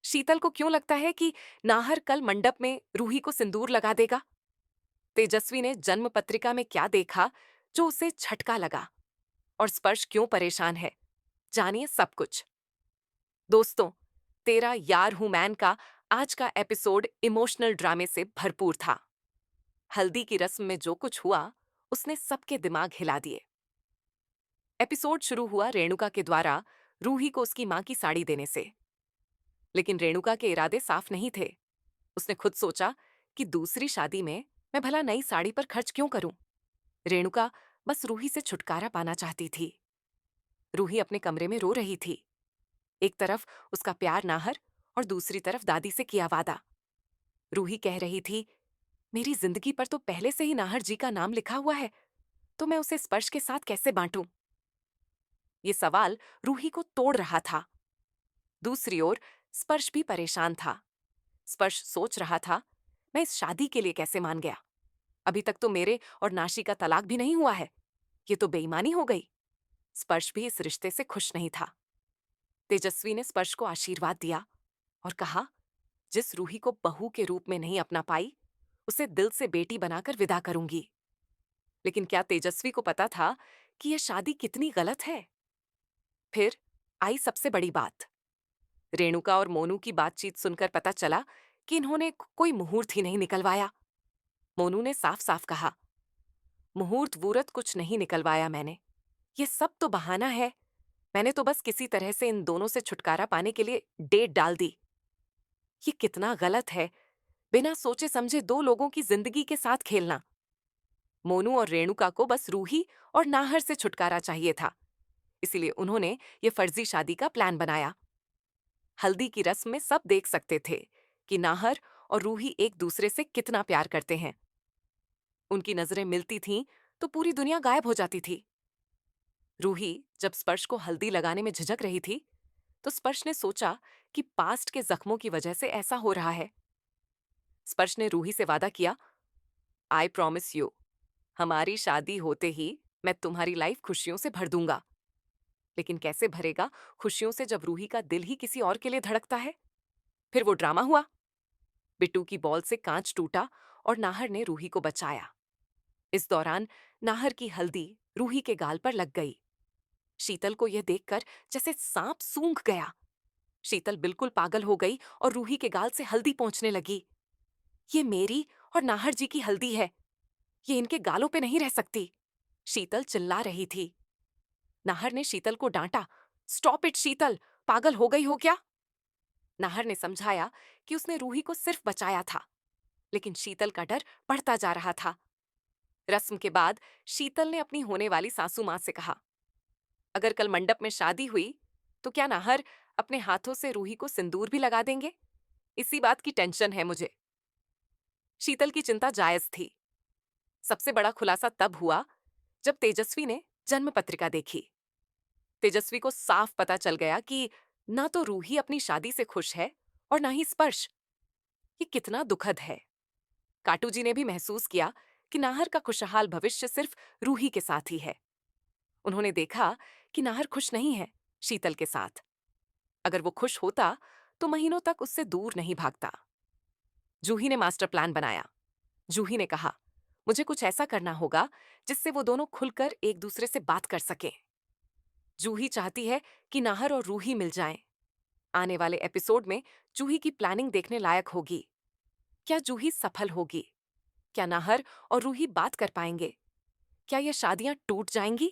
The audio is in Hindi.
शीतल को क्यों लगता है कि नाहर कल मंडप में रूही को सिंदूर लगा देगा? तेजस्वी ने जन्म पत्रिका में क्या देखा जो उसे झटका लगा? और स्पर्श क्यों परेशान है? जानिए सब कुछ। दोस्तों, तेरा यार हूं मैन का आज का एपिसोड इमोशनल ड्रामे से भरपूर था। हल्दी की रस्म में जो कुछ हुआ, उसने सबके दिमाग हिला दिए। एपिसोड शुरू हुआ रेणुका के द्वारा रूही को उसकी मां की साड़ी देने से। लेकिन रेणुका के इरादे साफ नहीं थे। उसने खुद सोचा कि दूसरी शादी में मैं भला नई साड़ी पर खर्च क्यों करूं। रेणुका बस रूही से छुटकारा पाना चाहती थी। रूही अपने कमरे में रो रही थी। एक तरफ उसका प्यार नाहर और दूसरी तरफ दादी से किया वादा। रूही कह रही थी, मेरी जिंदगी पर तो पहले से ही नाहर जी का नाम लिखा हुआ है, तो मैं उसे स्पर्श के साथ कैसे बांटूं? ये सवाल रूही को तोड़ रहा था। दूसरी ओर स्पर्श भी परेशान था। स्पर्श सोच रहा था, मैं इस शादी के लिए कैसे मान गया? अभी तक तो मेरे और नाशी का तलाक भी नहीं हुआ है। ये तो बेईमानी हो गई। स्पर्श भी इस रिश्ते से खुश नहीं था। तेजस्वी ने स्पर्श को आशीर्वाद दिया और कहा, जिस रूही को बहू के रूप में नहीं अपना पाई, उसे दिल से बेटी बनाकर विदा करूंगी। लेकिन क्या तेजस्वी को पता था कि यह शादी कितनी गलत है? फिर आई सबसे बड़ी बात। रेणुका और मोनू की बातचीत सुनकर पता चला कि इन्होंने कोई मुहूर्त ही नहीं निकलवाया। मोनू ने साफ साफ कहा, मुहूर्त वूरत कुछ नहीं निकलवाया मैंने। ये सब तो बहाना है। मैंने तो बस किसी तरह से इन दोनों से छुटकारा पाने के लिए डेट डाल दी। ये कितना गलत है, बिना सोचे समझे दो लोगों की जिंदगी के साथ खेलना। मोनू और रेणुका को बस रूही और नाहर से छुटकारा चाहिए था, इसीलिए उन्होंने ये फर्जी शादी का प्लान बनाया। हल्दी की रस्म में सब देख सकते थे कि नाहर और रूही एक दूसरे से कितना प्यार करते हैं। उनकी नजरें मिलती थीं तो पूरी दुनिया गायब हो जाती थी। रूही जब स्पर्श को हल्दी लगाने में झिझक रही थी, तो स्पर्श ने सोचा कि पास्ट के जख्मों की वजह से ऐसा हो रहा है। स्पर्श ने रूही से वादा किया, आई प्रॉमिस यू, हमारी शादी होते ही मैं तुम्हारी लाइफ खुशियों से भर दूंगा। लेकिन कैसे भरेगा खुशियों से जब रूही का दिल ही किसी और के लिए धड़कता है? फिर वो ड्रामा हुआ। बिट्टू की बॉल से कांच टूटा और नाहर ने रूही को बचाया। इस दौरान नाहर की हल्दी रूही के गाल पर लग गई। शीतल को यह देखकर जैसे सांप सूंघ गया। शीतल बिल्कुल पागल हो गई और रूही के गाल से हल्दी पोंछने लगी। ये मेरी और नाहर जी की हल्दी है, ये इनके गालों पे नहीं रह सकती। शीतल चिल्ला रही थी। नाहर ने शीतल को डांटा, स्टॉप इट शीतल, पागल हो गई हो क्या? नाहर ने समझाया कि उसने रूही को सिर्फ बचाया था, लेकिन शीतल का डर बढ़ता जा रहा था। रस्म के बाद शीतल ने अपनी होने वाली सासू मां से कहा, अगर कल मंडप में शादी हुई तो क्या नाहर अपने हाथों से रूही को सिंदूर भी लगा देंगे? इसी बात की टेंशन है मुझे। शीतल की चिंता जायज थी। सबसे बड़ा खुलासा तब हुआ जब तेजस्वी ने जन्म पत्रिका देखी। तेजस्वी को साफ पता चल गया कि ना तो रूही अपनी शादी से खुश है और ना ही स्पर्श। ये कितना दुखद है। काटू जी ने भी महसूस किया कि नाहर का खुशहाल भविष्य सिर्फ रूही के साथ ही है। उन्होंने देखा कि नाहर खुश नहीं है शीतल के साथ। अगर वो खुश होता तो महीनों तक उससे दूर नहीं भागता। जूही ने मास्टर प्लान बनाया। जूही ने कहा, मुझे कुछ ऐसा करना होगा जिससे वो दोनों खुलकर एक दूसरे से बात कर सकें। जूही चाहती है कि नाहर और रूही मिल जाएं। आने वाले एपिसोड में जूही की प्लानिंग देखने लायक होगी। क्या जूही सफल होगी? क्या नाहर और रूही बात कर पाएंगे? क्या ये शादियां टूट जाएंगी?